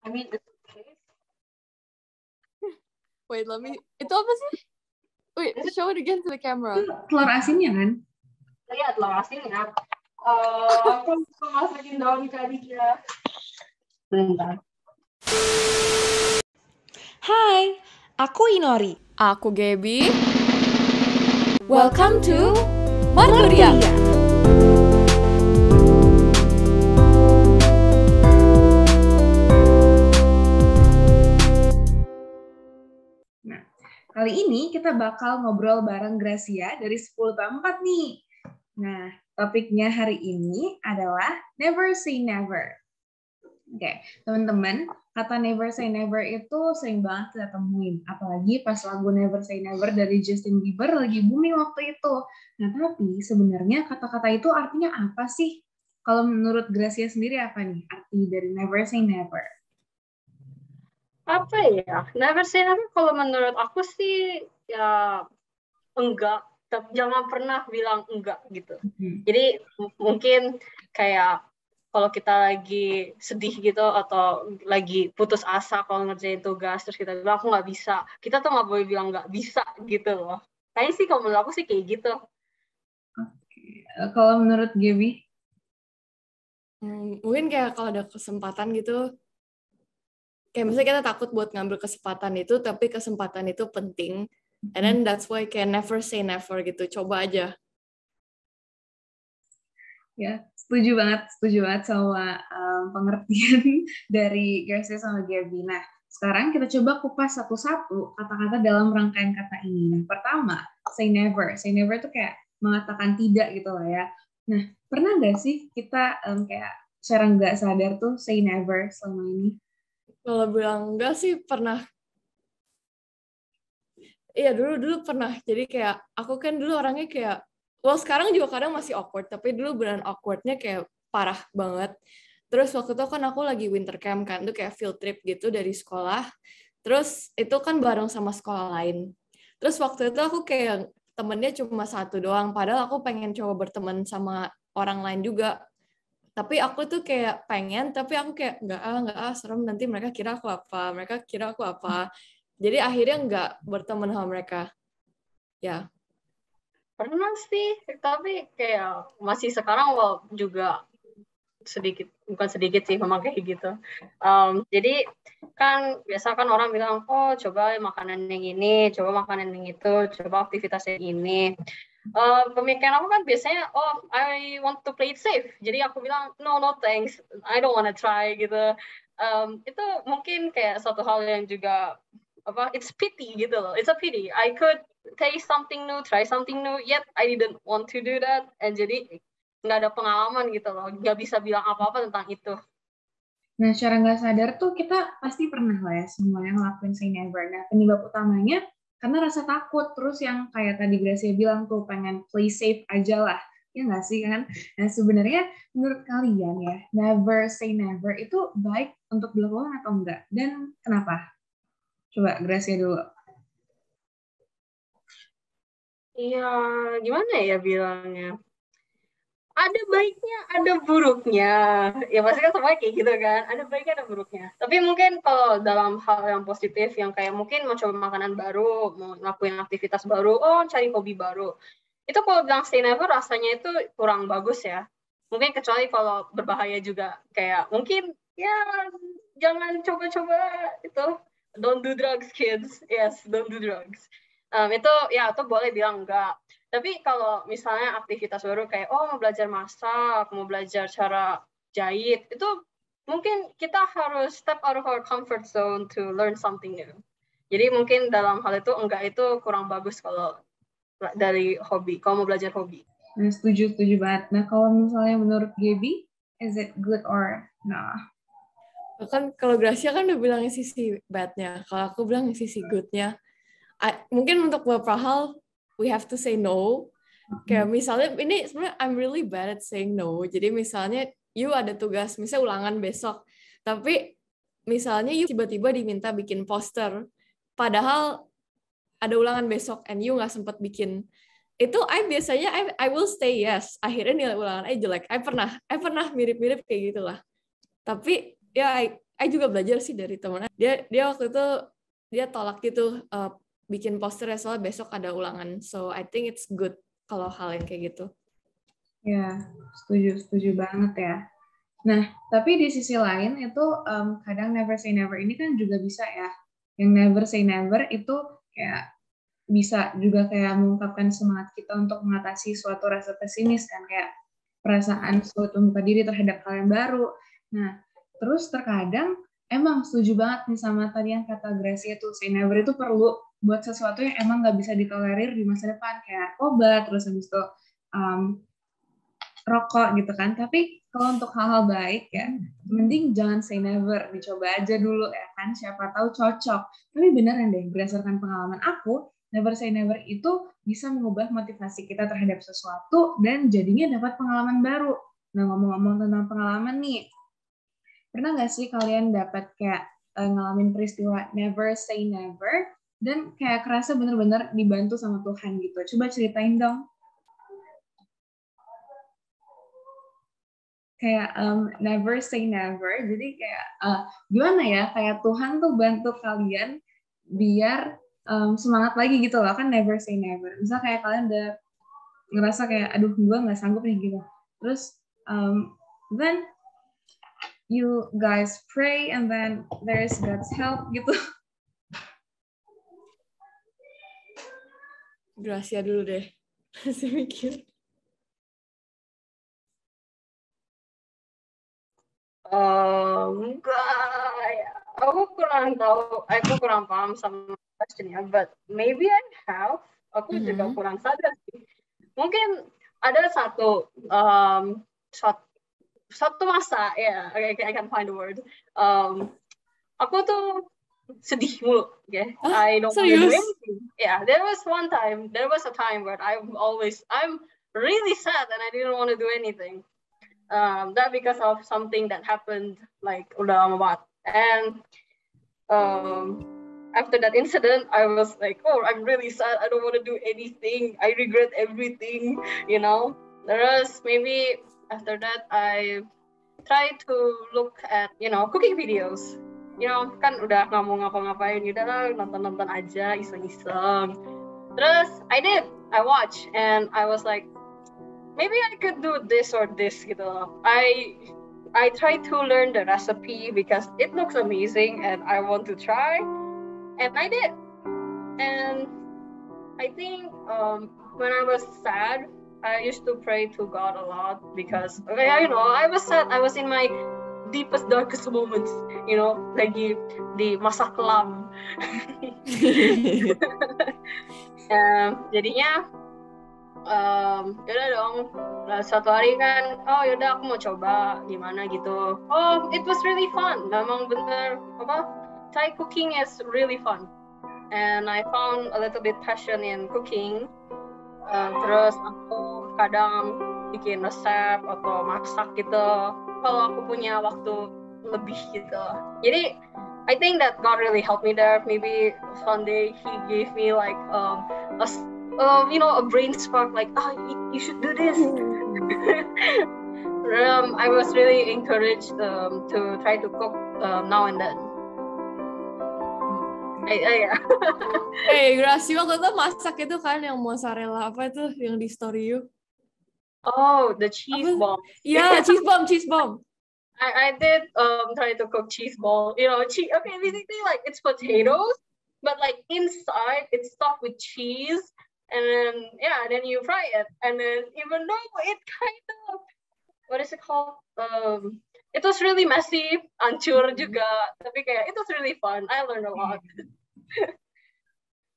I mean, it's okay. Wait, itu apa sih? Wait, show it again to the camera. Telur asinnya kan? Iya, telur asinnya. Aku masukin daun karinya. Bentar. Hai, aku Inori. Aku Gaby. Welcome to Margodia. Nah, kali ini kita bakal ngobrol bareng Gracia dari 10/4 nih. Nah, topiknya hari ini adalah Never Say Never. Oke, teman-teman, kata never say never itu sering banget kita temuin. Apalagi pas lagu Never Say Never dari Justin Bieber lagi booming waktu itu. Nah, tapi sebenarnya kata-kata itu artinya apa sih? Kalau menurut Gracia sendiri apa nih arti dari Never Say Never? Apa ya? Never say never kalau menurut aku sih ya enggak. Jangan pernah bilang enggak gitu. Jadi mungkin kayak kalau kita lagi sedih gitu atau lagi putus asa kalau ngerjain tugas terus kita bilang aku nggak bisa, kita tuh nggak boleh bilang nggak bisa gitu loh. Kayaknya sih kalau menurut aku sih kayak gitu. Oke. Kalau menurut Gaby? Mungkin kayak kalau ada kesempatan gitu, kayak misalnya kita takut buat ngambil kesempatan itu, tapi kesempatan itu penting. And then that's why kayak never say never gitu, coba aja. Ya, setuju banget sama pengertian dari Gracia sama Gaby. Nah, sekarang kita coba kupas satu-satu kata-kata dalam rangkaian kata ini. Nah, pertama, say never. Say never itu kayak mengatakan tidak gitu lah ya. Nah, pernah nggak sih kita kayak secara nggak sadar tuh say never selama ini? Kalau bilang enggak sih pernah. Iya, dulu pernah. Jadi kayak, aku kan dulu orangnya kayak, sekarang juga kadang masih awkward, tapi dulu beneran awkwardnya kayak parah banget. Terus waktu itu kan aku lagi winter camp kan, itu kayak field trip gitu dari sekolah. Terus itu kan bareng sama sekolah lain. Terus waktu itu aku kayak temennya cuma satu doang, padahal aku pengen coba berteman sama orang lain juga. Tapi aku tuh kayak pengen, tapi aku kayak enggak serem, nanti mereka kira aku apa. Jadi akhirnya enggak berteman sama mereka. Ya. Pernah sih, tapi kayak masih sekarang juga bukan sedikit sih memang kayak gitu. Jadi kan biasa kan orang bilang, oh coba makanan yang ini, coba makanan yang itu, coba aktivitas yang ini. Pemikiran aku kan biasanya, oh I want to play it safe. Jadi aku bilang, no thanks, I don't want to try gitu. Itu mungkin kayak satu hal yang juga it's pity gitu loh. It's a pity. I could taste something new, try something new, yet I didn't want to do that. And jadi nggak ada pengalaman gitu loh, nggak bisa bilang apa-apa tentang itu. Nah, secara nggak sadar tuh kita pasti pernah lah ya semua yang ngelakuin say never. Nah, penyebab utamanya karena rasa takut. Terus yang kayak tadi Gracia bilang tuh pengen play safe aja lah. Ya nggak sih kan? Nah, sebenarnya menurut kalian ya, never say never itu baik untuk dilakukan atau enggak? Dan kenapa? Coba Gracia dulu. Iya, gimana ya bilangnya? Ada baiknya, ada buruknya. Ya pasti kan semuanya kayak gitu kan. Ada baiknya, ada buruknya. Tapi mungkin kalau dalam hal yang positif, yang kayak mungkin mau coba makanan baru, mau ngelakuin aktivitas baru, cari hobi baru. Itu kalau bilang stay never rasanya itu kurang bagus ya. Mungkin kecuali kalau berbahaya juga. Kayak mungkin ya jangan coba-coba itu. Don't do drugs, kids. Yes, don't do drugs. Itu boleh bilang enggak. Tapi kalau misalnya aktivitas baru kayak mau belajar masak, mau belajar cara jahit, itu mungkin kita harus step out of our comfort zone to learn something new. Jadi mungkin dalam hal itu enggak itu kurang bagus kalau dari hobi, kalau mau belajar hobi. Nah, setuju banget. Nah, kalau misalnya menurut Gaby, is it good or nah? Kan kalau Gracia kan udah bilangnya sisi bad-nya, kalau aku bilang sisi good-nya. Mungkin untuk beberapa hal we have to say no. Kayak misalnya ini sebenarnya I'm really bad at saying no. Jadi misalnya you ada tugas, misalnya ulangan besok, tapi misalnya you tiba-tiba diminta bikin poster, padahal ada ulangan besok and you nggak sempat bikin. Itu biasanya I will say yes. Akhirnya nilai ulangan jelek. I pernah mirip-mirip kayak gitulah. Tapi ya juga belajar sih dari temen. Dia waktu itu dia tolak gitu bikin poster soalnya besok ada ulangan. So I think it's good kalau hal yang kayak gitu. Ya, setuju banget ya. Nah, tapi di sisi lain itu kadang never say never ini kan juga bisa ya. Yang never say never itu kayak bisa juga kayak mengungkapkan semangat kita untuk mengatasi suatu rasa pesimis kan, kayak perasaan sulit membuka diri terhadap hal yang baru. Nah, terus terkadang emang setuju banget nih sama tadi yang kata Gracia tuh, say never itu perlu buat sesuatu yang emang nggak bisa ditolerir di masa depan, kayak obat, terus habis itu rokok gitu kan. Tapi kalau untuk hal-hal baik ya, mending jangan say never, dicoba aja dulu ya kan, siapa tahu cocok. Tapi beneran deh, berdasarkan pengalaman aku, never say never itu bisa mengubah motivasi kita terhadap sesuatu dan jadinya dapat pengalaman baru. Nah, ngomong-ngomong tentang pengalaman nih, pernah nggak sih kalian dapat kayak ngalamin peristiwa never say never dan kayak kerasa bener-bener dibantu sama Tuhan gitu? Coba ceritain dong. Kayak never say never, jadi kayak gimana ya, kayak Tuhan tuh bantu kalian biar semangat lagi gitu loh, kan never say never. Misal kayak kalian udah ngerasa kayak aduh gue nggak sanggup nih gitu, terus then you guys pray and then there's God's help gitu. Gracia dulu deh, masih mikir. Enggak, ya. Aku kurang paham sama questionnya, but maybe I have. Aku juga kurang sadar sih. Mungkin ada satu masa, ya, I can find the word. Aku tuh sedih mulu, okay? I don't want to do anything. Yeah, there was a time where I'm really sad and I didn't want to do anything. That because of something that happened like udah lama banget. And after that incident, I was like, oh, I'm really sad. I don't want to do anything. I regret everything, you know. Terus maybe after that, I try to look at, cooking videos. Kan udah nggak mau ngapa-ngapain, udah lah nonton-nonton aja, iseng-iseng. Terus I watch, and I was like, maybe I could do this or this gitu. I try to learn the recipe because it looks amazing and I want to try, and I did. And I think when I was sad, I used to pray to God a lot because I was sad. I was in my deepest, darkest moments, lagi di masa kelam. Jadinya yaudah dong, satu hari kan, yaudah aku mau coba gimana gitu. It was really fun. Memang bener Thai cooking is really fun, and I found a little bit passion in cooking. Terus aku kadang bikin resep atau masak gitu kalau aku punya waktu lebih gitu. Jadi I think that God really helped me there. Maybe someday He gave me like a brain spark, like, you should do this. I was really encouraged to try to cook now and then. Gracia waktu itu masak itu kan yang mozzarella apa itu yang di story you? Oh, the cheese bomb. Yeah, cheese bomb. I did try to cook cheese ball. Okay, basically like it's potatoes, but like inside it's stuffed with cheese. And then you fry it, and then even though it kind of, what is it called? It was really messy, hancur juga, tapi kayak it was really fun. I learned a lot.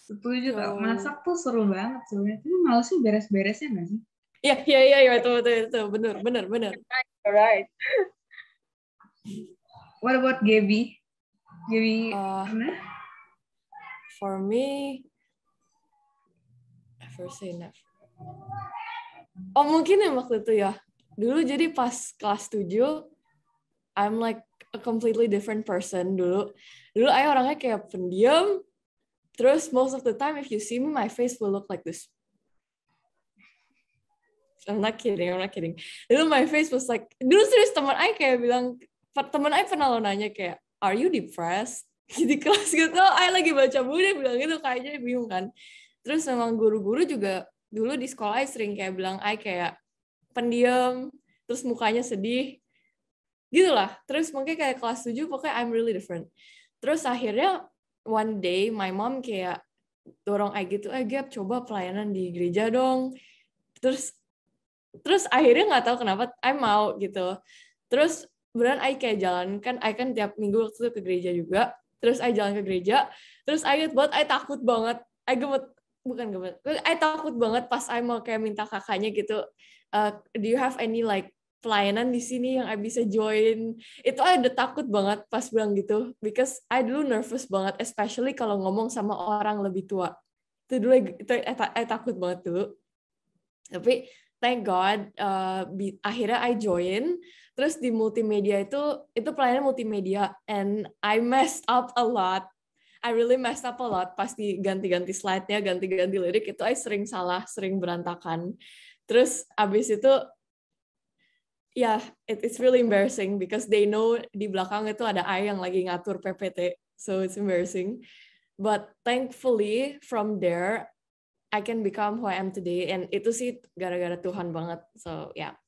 Setuju tau, masak tuh seru banget sebenarnya. Tapi malesnya beres-beresnya nggak sih? Iya, betul, bener. Right. What about Gaby? Gaby, for me, never say never. Mungkin yang waktu itu ya. Dulu jadi pas kelas 7, I'm like a completely different person dulu. Dulu I orangnya kayak pendiam. Terus most of the time if you see me, my face will look like this. I'm not kidding. Dulu my face was like, dulu serius teman I kayak bilang, teman I pernah lo nanya kayak, are you depressed? Di kelas gitu, I lagi baca buku, dia bilang gitu, kayaknya bingung kan. Terus memang guru-guru juga dulu di sekolah I sering kayak bilang I kayak pendiam, terus mukanya sedih, gitu lah. Terus mungkin kayak kelas 7, pokoknya I'm really different. Terus akhirnya one day my mom kayak dorong I gitu, Gap coba pelayanan di gereja dong. Terus akhirnya nggak tahu kenapa I mau gitu. Terus beneran I kayak jalan, kan I kan tiap minggu waktu itu ke gereja juga. Terus I jalan ke gereja, terus I inget banget I takut banget. I takut banget pas I mau kayak minta kakaknya gitu, do you have any like pelayanan di sini yang I bisa join? Itu I udah takut banget pas bilang gitu, because I dulu nervous banget, especially kalau ngomong sama orang lebih tua. Itu dulu I takut banget dulu. Tapi thank God, akhirnya I join. Terus di multimedia itu pelayanan multimedia, and I messed up a lot. I really messed up a lot pas diganti-ganti slide-nya, ganti-ganti lirik, itu I sering salah, sering berantakan. Terus abis itu, it's really embarrassing because they know di belakang itu ada I yang lagi ngatur PPT, so it's embarrassing. But thankfully from there, I can become who I am today, and itu sih gara-gara Tuhan banget. So yeah.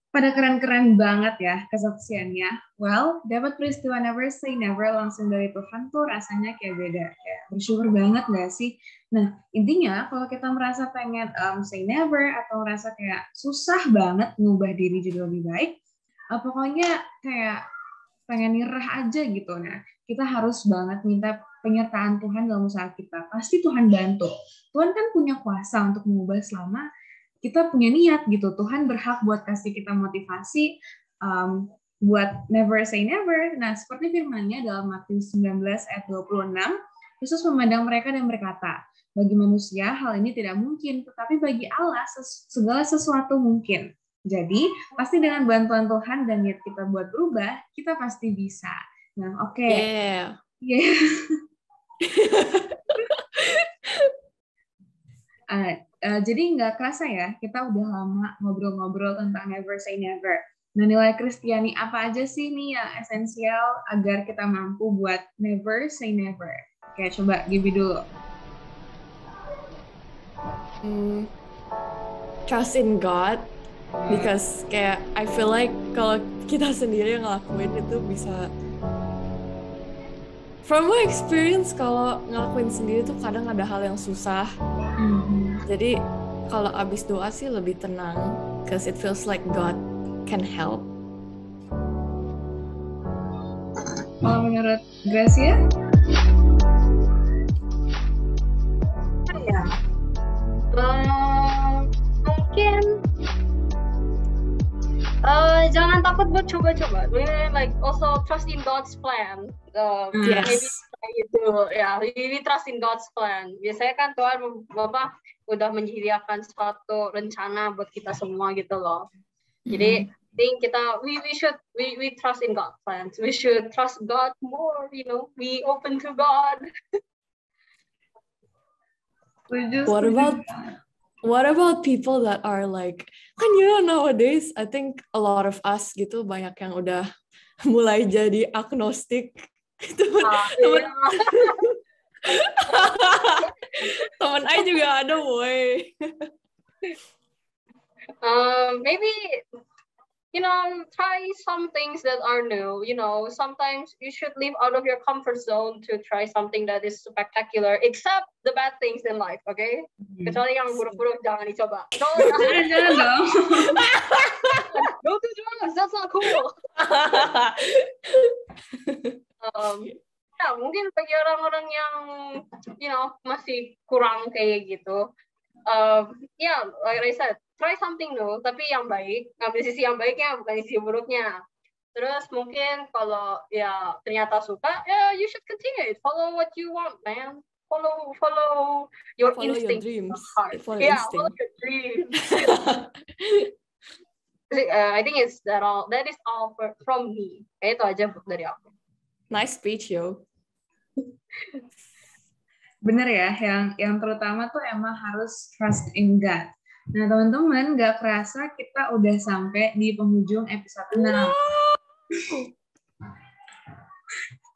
Pada keren-keren banget ya kesaksiannya. Well, dapat peristiwa never say never langsung dari Tuhan tuh rasanya kayak beda. Kayak bersyukur banget nggak sih? Nah, intinya kalau kita merasa pengen say never atau merasa kayak susah banget ngubah diri jadi lebih baik, pokoknya kayak pengen nyerah aja gitu. Nah, kita harus banget minta penyertaan Tuhan dalam usaha kita. Pasti Tuhan bantu. Tuhan kan punya kuasa untuk mengubah selama kita punya niat gitu. Tuhan berhak buat kasih kita motivasi buat never say never. Nah, seperti firman-Nya dalam Matius 19 ayat 26, Yesus memandang mereka dan berkata, bagi manusia hal ini tidak mungkin, tetapi bagi Allah segala sesuatu mungkin. Jadi, pasti dengan bantuan Tuhan dan niat kita buat berubah, kita pasti bisa. Nah, oke. Yeah. Jadi nggak kerasa ya, kita udah lama ngobrol-ngobrol tentang never say never. Nah, nilai Kristiani apa aja sih nih yang esensial agar kita mampu buat never say never? Oke, coba Gibi dulu. Trust in God, because kayak I feel like kalau kita sendiri yang ngelakuin itu bisa. From my experience, kalau ngelakuin sendiri tuh kadang ada hal yang susah. Jadi kalau abis doa sih lebih tenang, because it feels like God can help. Kalau menurut Gracia? Ya, mungkin jangan takut buat coba-coba. Like also trust in God's plan. Yes. Maybe gitu ya. We trust in God's plan. Biasanya kan Tuhan udah menyediakan suatu rencana buat kita semua gitu loh. Jadi think we trust in God's plans. We should trust God more. We open to God. What about people that are like, kan nowadays I think a lot of us gitu banyak yang udah mulai jadi agnostik. Temen I juga ada, boy. Maybe try some things that are new. Sometimes you should live out of your comfort zone to try something that is spectacular, except the bad things in life, okay? Kecuali yang buruk-buruk jangan dicoba. Jangan dong. Don't do drugs, that's not cool. Mungkin bagi orang-orang yang masih kurang kayak gitu, like I said, try something new, tapi yang baik, ngambil sisi yang baiknya, bukan sisi buruknya. Terus mungkin kalau ternyata suka, you should continue it. Follow what you want, man. Follow your instinct. Your dreams. Follow your dreams. I think that is all from me. Itu aja dari aku. Nice speech, yo. Bener ya, yang terutama tuh emang harus trust in God. Nah, teman-teman, nggak kerasa kita udah sampai di penghujung episode 6.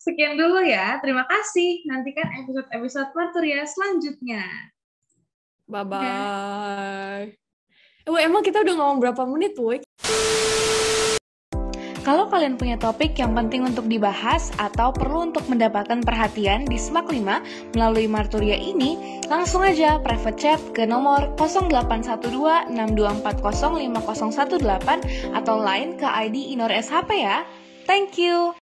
Sekian dulu ya. Terima kasih. Nantikan episode-episode Marturia selanjutnya. Bye-bye. Emang kita udah ngomong berapa menit, Woy? Kalau kalian punya topik yang penting untuk dibahas atau perlu untuk mendapatkan perhatian di SMAK 5 melalui Marturia ini, langsung aja private chat ke nomor 0812-6240-5018 atau line ke ID Inori SHP ya. Thank you!